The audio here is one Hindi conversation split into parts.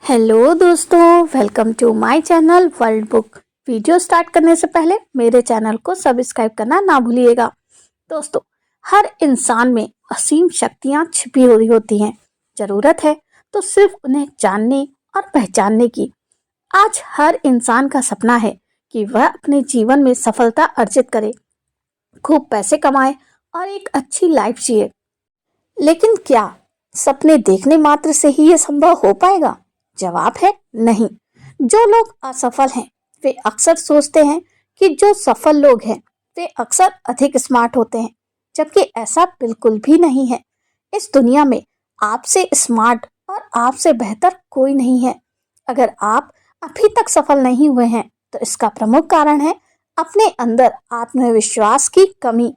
हेलो दोस्तों, welcome to my channel world book. Video start करने से पहले मेरे चैनल को सब्सक्राइब करना ना भूलिएगा। दोस्तों, हर इंसान में असीम शक्तियां छिपी हुई होती हैं। जरूरत है तो सिर्फ उन्हें जानने और पहचानने की। आज हर इंसान का सपना है कि वह अपने जीवन में सफलता अर्जित करे, खूब पैसे कमाए और एक अच्छी लाइफ जिए। लेकिन क्या सपने देखने मात्र से ही ये संभव हो पाएगा? जवाब है नहीं। जो लोग असफल हैं वे अक्सर सोचते हैं कि जो सफल लोग हैं वे अक्सर अधिक स्मार्ट होते हैं, जबकि ऐसा बिल्कुल भी नहीं है। इस दुनिया में आपसे स्मार्ट और आपसे बेहतर कोई नहीं है। अगर आप अभी तक सफल नहीं हुए हैं तो इसका प्रमुख कारण है अपने अंदर आत्मविश्वास की कमी।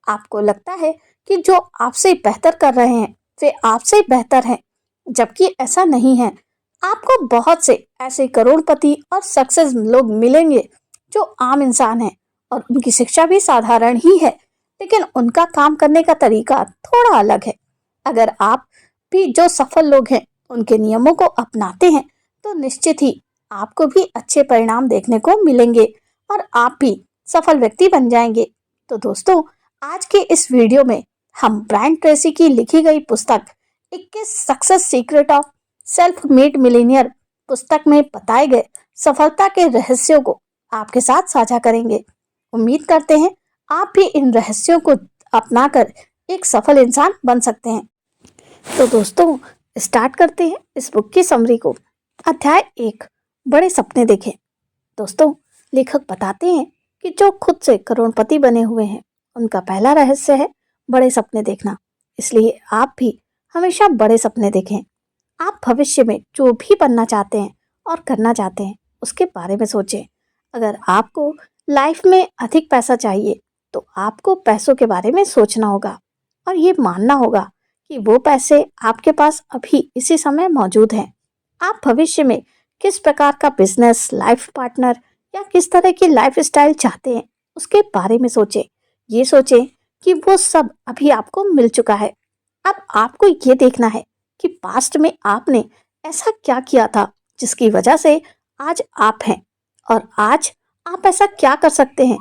आपको लगता है कि जो आपसे बेहतर कर रहे हैं वे आपसे बेहतर हैं, जबकि ऐसा नहीं है। आपको बहुत से ऐसे करोड़पति और सक्सेस लोग मिलेंगे जो आम इंसान हैं और उनकी शिक्षा भी साधारण ही है, लेकिन उनका काम करने का तरीका थोड़ा अलग है। अगर आप भी जो सफल लोग हैं उनके नियमों को अपनाते हैं तो निश्चित ही आपको भी अच्छे परिणाम देखने को मिलेंगे और आप भी सफल व्यक्ति बन जाएंगे। तो दोस्तों, आज के इस वीडियो में हम ब्रायन ट्रेसी की लिखी गई पुस्तक 21 success secret of self made millionaire पुस्तक में बताए गए सफलता के रहस्यों को आपके साथ साझा करेंगे। उम्मीद करते हैं आप भी इन रहस्यों को अपनाकर एक सफल इंसान बन सकते हैं। तो दोस्तों, स्टार्ट करते हैं इस बुक की समरी को। अध्याय 1, बड़े सपने देखें। दोस्तों, लेखक बताते हैं कि जो खुद से करोड़पति बने हुए हैं उनका पहला रहस्य है बड़े सपने देखना। इसलिए आप भी हमेशा बड़े सपने देखें। आप भविष्य में जो भी बनना चाहते हैं और करना चाहते हैं उसके बारे में सोचें। अगर आपको लाइफ में अधिक पैसा चाहिए तो आपको पैसों के बारे में सोचना होगा और ये मानना होगा कि वो पैसे आपके पास अभी इसी समय मौजूद हैं। आप भविष्य में किस प्रकार का बिजनेस, लाइफ पार्टनर या किस तरह की लाइफ स्टाइल चाहते हैं उसके बारे में सोचें। ये सोचें कि वो सब अभी आपको मिल चुका है। अब आपको ये देखना है कि पास्ट में आपने ऐसा क्या किया था जिसकी वजह से आज आप हैं, और आज आप ऐसा क्या कर सकते हैं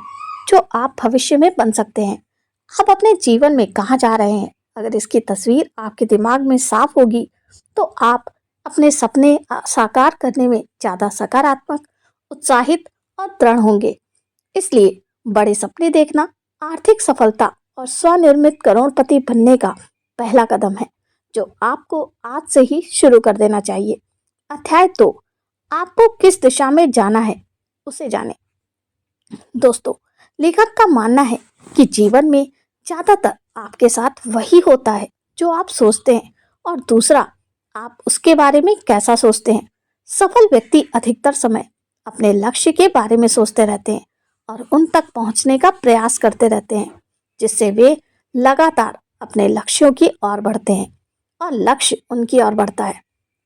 जो आप भविष्य में बन सकते हैं। आप अपने जीवन में कहाँ जा रहे हैं, अगर इसकी तस्वीर आपके दिमाग में साफ होगी तो आप अपने सपने साकार करने में ज़्यादा सकारात्मक, उत्साहित और दृढ़ होंगे। इसलिए बड़े सपने देखना आर्थिक सफलता और स्वनिर्मित करोड़पति बनने का पहला कदम है, जो आपको आज से ही शुरू कर देना चाहिए। अध्याय 2, आपको किस दिशा में जाना है उसे जानें। दोस्तों, लेखक का मानना है कि जीवन में ज्यादातर आपके साथ वही होता है जो आप सोचते हैं, और दूसरा आप उसके बारे में कैसा सोचते हैं। सफल व्यक्ति अधिकतर समय अपने लक्ष्य के बारे में सोचते रहते हैं और उन तक पहुंचने का प्रयास करते रहते हैं, जिससे वे लगातार अपने लक्ष्यों की ओर बढ़ते हैं और लक्ष्य उनकी ओर बढ़ता है।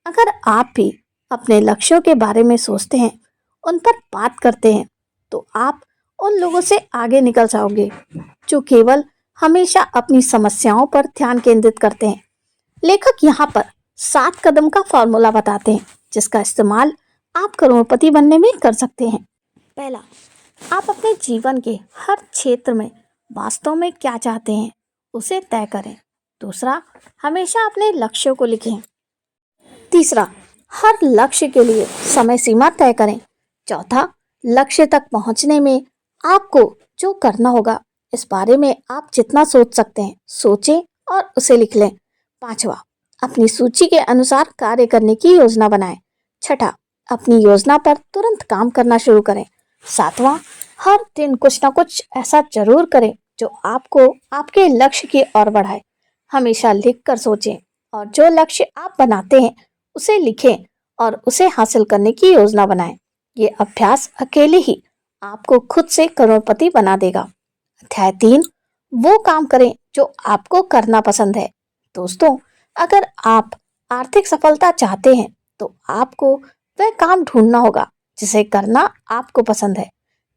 अगर आप भी अपने लक्ष्यों के बारे में सोचते हैं, उन पर बात करते हैं, तो आप उन लोगों से आगे निकल जाओगे जो केवल हमेशा अपनी समस्याओं पर ध्यान केंद्रित करते हैं। लेखक यहाँ पर 7 कदम का फॉर्मूला बताते हैं जिसका इस्तेमाल आप करोड़पति बनने में कर सकते हैं। पहला, आप अपने जीवन के हर क्षेत्र में वास्तव में क्या चाहते हैं उसे तय करें। दूसरा, हमेशा अपने लक्ष्यों को लिखें। तीसरा, हर लक्ष्य के लिए समय सीमा तय करें। चौथा, लक्ष्य तक पहुंचने में आपको जो करना होगा इस बारे में आप जितना सोच सकते हैं सोचें और उसे लिख लें। पांचवा, अपनी सूची के अनुसार कार्य करने की योजना बनाएं। छठा, अपनी योजना पर तुरंत काम करना शुरू करें। सातवां, हर दिन कुछ ना कुछ ऐसा जरूर करें जो आपको आपके लक्ष्य की ओर बढ़ाए। हमेशा लिख कर सोचें और जो लक्ष्य आप बनाते हैं उसे लिखें और उसे हासिल करने की योजना बनाएं। ये अभ्यास अकेले ही आपको खुद से करोड़पति बना देगा। अध्याय 3, वो काम करें जो आपको करना पसंद है। दोस्तों, अगर आप आर्थिक सफलता चाहते हैं तो आपको वह काम ढूंढना होगा जिसे करना आपको पसंद है।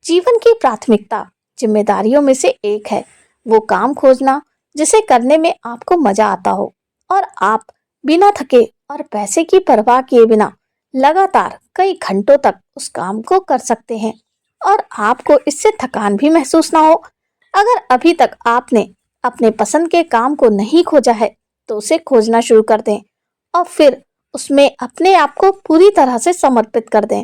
जीवन की प्राथमिकता जिम्मेदारियों में से एक है वो काम खोजना जिसे करने में आपको मजा आता हो और आप बिना थके और पैसे की परवाह किए बिना लगातार कई घंटों तक उस काम को कर सकते हैं और आपको इससे थकान भी महसूस ना हो। अगर अभी तक आपने अपने पसंद के काम को नहीं खोजा है तो उसे खोजना शुरू कर दें और फिर उसमें अपने आप को पूरी तरह से समर्पित कर दें।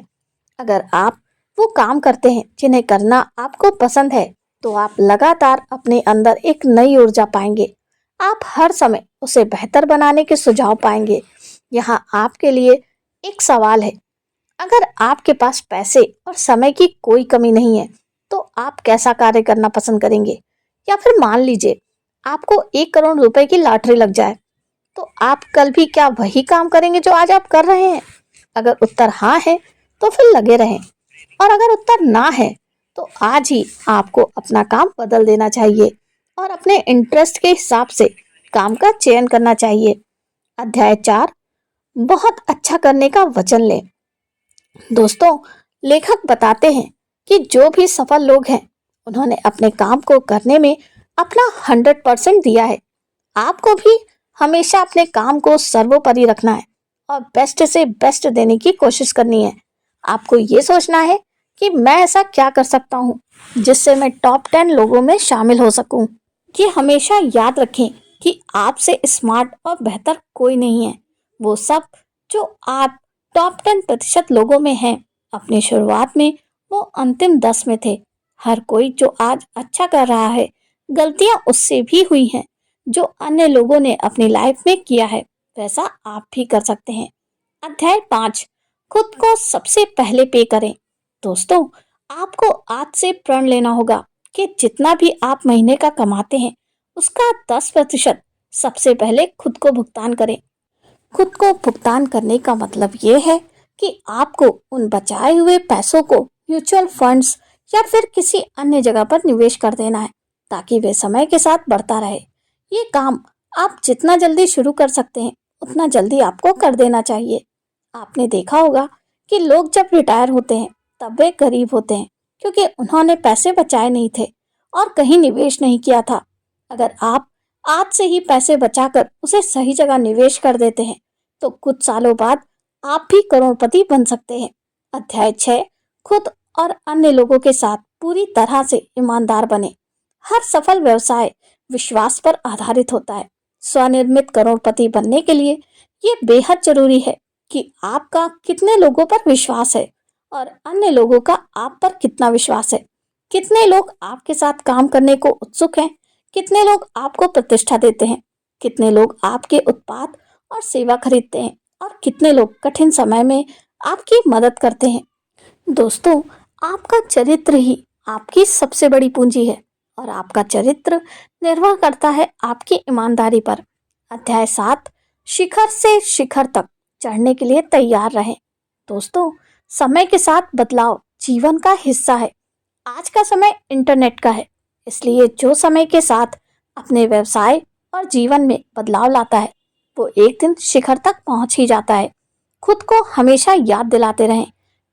अगर आप वो काम करते हैं जिन्हें करना आपको पसंद है तो आप लगातार अपने अंदर एक नई ऊर्जा पाएंगे। आप हर समय उसे बेहतर बनाने के सुझाव पाएंगे। यहाँ आपके लिए एक सवाल है, अगर आपके पास पैसे और समय की कोई कमी नहीं है तो आप कैसा कार्य करना पसंद करेंगे? या फिर मान लीजिए आपको 1 करोड़ रुपए की लॉटरी लग जाए तो आप कल भी क्या वही काम करेंगे जो आज आप कर रहे हैं? अगर उत्तर हाँ है तो फिर लगे रहें, और अगर उत्तर ना है तो आज ही आपको अपना काम बदल देना चाहिए और अपने इंटरेस्ट के हिसाब से काम का चयन करना चाहिए। अध्याय 4, बहुत अच्छा करने का वचन लें। दोस्तों, लेखक बताते हैं कि जो भी सफल लोग हैं उन्होंने अपने काम को करने में अपना 100% दिया है। आपको भी हमेशा अपने काम को सर्वोपरि रखना है और बेस्ट से बेस्ट देने की कोशिश करनी है। आपको ये सोचना है कि मैं ऐसा क्या कर सकता हूँ जिससे मैं टॉप 10 लोगों में शामिल हो सकूं। ये हमेशा याद रखें कि आपसे स्मार्ट और बेहतर कोई नहीं है। वो सब जो आप टॉप 10% लोगों में हैं, अपनी शुरुआत में वो अंतिम 10 में थे। हर कोई जो आज अच्छा कर रहा है, गलतियां उससे भी हुई हैं। जो अन्य लोगों ने अपनी लाइफ में किया है वैसा आप भी कर सकते हैं। अध्याय 5, खुद को सबसे पहले पे करें। दोस्तों, आपको आज से प्रण लेना होगा कि जितना भी आप महीने का कमाते हैं उसका 10% सबसे पहले खुद को भुगतान करें। खुद को भुगतान करने का मतलब ये है कि आपको उन बचाए हुए पैसों को म्यूचुअल फंड्स या फिर किसी अन्य जगह पर निवेश कर देना है ताकि वे समय के साथ बढ़ता रहे। ये काम आप जितना जल्दी शुरू कर सकते हैं उतना जल्दी आपको कर देना चाहिए। आपने देखा होगा कि लोग जब रिटायर होते हैं तब वे गरीब होते हैं क्योंकि उन्होंने पैसे बचाए नहीं थे और कहीं निवेश नहीं किया था। अगर आप आज से ही पैसे बचाकर उसे सही जगह निवेश कर देते हैं तो कुछ सालों बाद आप भी करोड़पति बन सकते हैं। अध्याय 6, खुद और अन्य लोगों के साथ पूरी तरह से ईमानदार बने। हर सफल व्यवसाय विश्वास पर आधारित होता है। स्वनिर्मित करोड़पति बनने के लिए ये बेहद जरूरी है कि आपका कितने लोगों पर विश्वास है और अन्य लोगों का आप पर कितना विश्वास है। कितने लोग आपके साथ काम करने को उत्सुक हैं, कितने लोग आपको प्रतिष्ठा देते हैं, कितने लोग आपके उत्पाद और सेवा खरीदते हैं और कितने लोग कठिन समय में आपकी मदद करते हैं। दोस्तों, आपका चरित्र ही आपकी सबसे बड़ी पूंजी है और आपका चरित्र निर्भर करता है आपकी ईमानदारी पर। अध्याय 7, शिखर से शिखर तक चढ़ने के लिए तैयार रहें। दोस्तों, समय के साथ बदलाव जीवन का हिस्सा है। आज का समय इंटरनेट का है, इसलिए जो समय के साथ अपने व्यवसाय और जीवन में बदलाव लाता है वो एक दिन शिखर तक पहुंच ही जाता है। खुद को हमेशा याद दिलाते रहें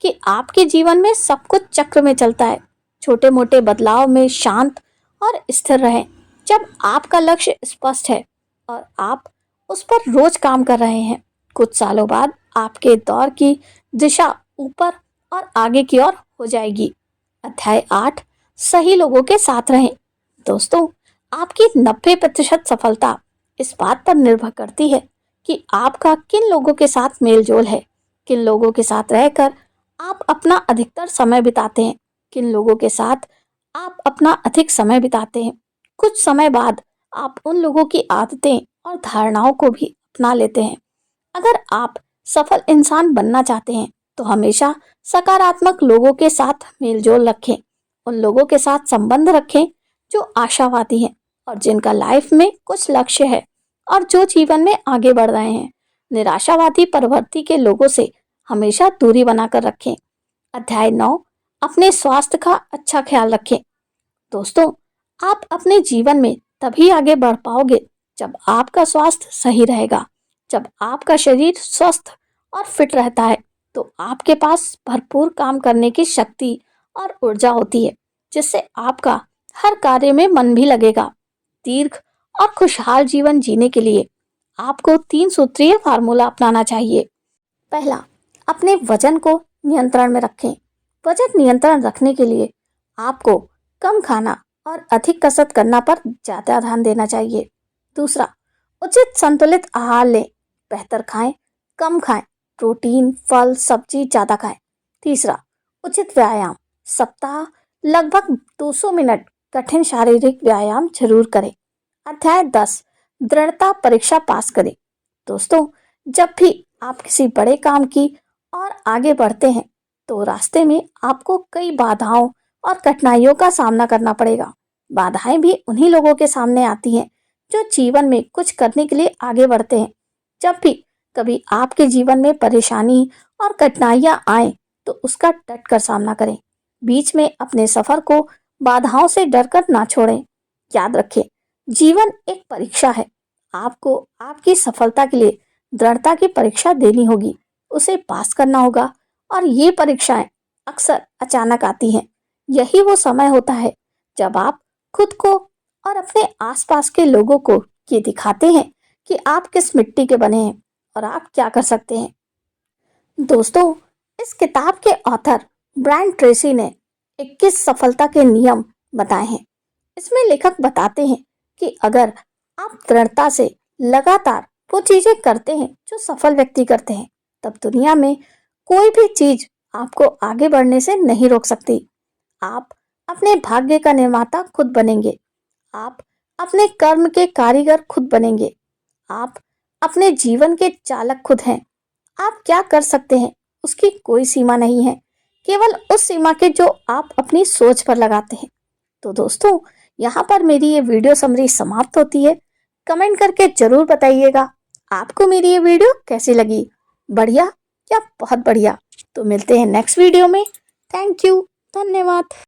कि आपके जीवन में सब कुछ चक्र में चलता है। छोटे मोटे बदलाव में शांत और स्थिर रहें। जब आपका लक्ष्य स्पष्ट है और आप उस पर रोज काम कर रहे हैं, कुछ सालों बाद आपके दौर की दिशा ऊपर और आगे की ओर हो जाएगी। अध्याय 8, सही लोगों के साथ रहें। दोस्तों, आपकी 90% सफलता इस बात पर निर्भर करती है कि आपका किन लोगों के साथ मेल जोल है, किन लोगों के साथ रहकर आप अपना अधिकतर समय बिताते हैं, किन लोगों के साथ आप अपना अधिक समय बिताते हैं। कुछ समय बाद आप उन लोगों की आदतें और धारणाओं को भी अपना लेते हैं। अगर आप सफल इंसान बनना चाहते हैं तो हमेशा सकारात्मक लोगों के साथ मेलजोल रखें। उन लोगों के साथ संबंध रखें जो आशावादी हैं और जिनका लाइफ में कुछ लक्ष्य है और जो जीवन में आगे बढ़ रहे हैं। निराशावादी प्रवृत्ति के लोगों से हमेशा दूरी बनाकर रखें। अध्याय 9, अपने स्वास्थ्य का अच्छा ख्याल रखें। दोस्तों, आप अपने जीवन में तभी आगे बढ़ पाओगे जब आपका स्वास्थ्य सही रहेगा। जब आपका शरीर स्वस्थ और फिट रहता है तो आपके पास भरपूर काम करने की शक्ति और ऊर्जा होती है, जिससे आपका हर कार्य में मन भी लगेगा। दीर्घ और खुशहाल जीवन जीने के लिए आपको 3 सूत्रीय फार्मूला अपनाना चाहिए। पहला, अपने वजन को नियंत्रण में रखें। वजन नियंत्रण रखने के लिए आपको कम खाना और अधिक कसरत करना पर ज़्यादा ध्यान देना चाहिए। दूसरा, उचित संतुलित आहार लें, बेहतर खाएं, कम खाएं, प्रोटीन, फल, सब्जी ज़्यादा खाएं। तीसरा, उचित व्यायाम, सप्ताह लगभग 200 मिनट कठिन शारीरिक व्यायाम जरूर करें। अध्याय 10, दृढ़ता परीक्षा पास करें। दोस्तों, जब भी आप किसी बड़े काम की और आगे बढ़ते हैं तो रास्ते में आपको कई बाधाओं और कठिनाइयों का सामना करना पड़ेगा। बाधाएं भी उन्हीं लोगों के सामने आती हैं जो जीवन में कुछ करने के लिए आगे बढ़ते हैं। जब भी कभी आपके जीवन में परेशानी और कठिनाइयां आए तो उसका डट कर सामना करें। बीच में अपने सफर को बाधाओं से डरकर ना छोड़ें। याद रखें, जीवन एक परीक्षा है। आपको आपकी सफलता के लिए दृढ़ता की परीक्षा देनी होगी, उसे पास करना होगा। और ये परीक्षाएं अक्सर अचानक आती हैं। यही वो समय होता है जब आप खुद को और अपने आसपास के लोगों को ये दिखाते हैं कि आप किस मिट्टी के बने हैं और आप क्या कर सकते हैं। दोस्तों, इस किताब के ऑथर ब्रायन ट्रेसी ने 21 सफलता के नियम बताए हैं। इसमें लेखक बताते हैं कि अगर आप दृढ़ता से लगातार वो चीजें करते हैं जो सफल व्यक्ति करते हैं, तब दुनिया में कोई भी चीज आपको आगे बढ़ने से नहीं रोक सकती। आप अपने भाग्य का निर्माता खुद बनेंगे। आप अपने कर्म के कारीगर खुद बनेंगे। आप अपने जीवन के चालक खुद हैं। आप क्या कर सकते हैं उसकी कोई सीमा नहीं है, केवल उस सीमा के जो आप अपनी सोच पर लगाते हैं। तो दोस्तों, यहाँ पर मेरी ये वीडियो समरी समाप्त होती है। कमेंट करके जरूर बताइएगा आपको मेरी ये वीडियो कैसी लगी, बढ़िया या बहुत बढ़िया। तो मिलते हैं नेक्स्ट वीडियो में। थैंक यू, धन्यवाद।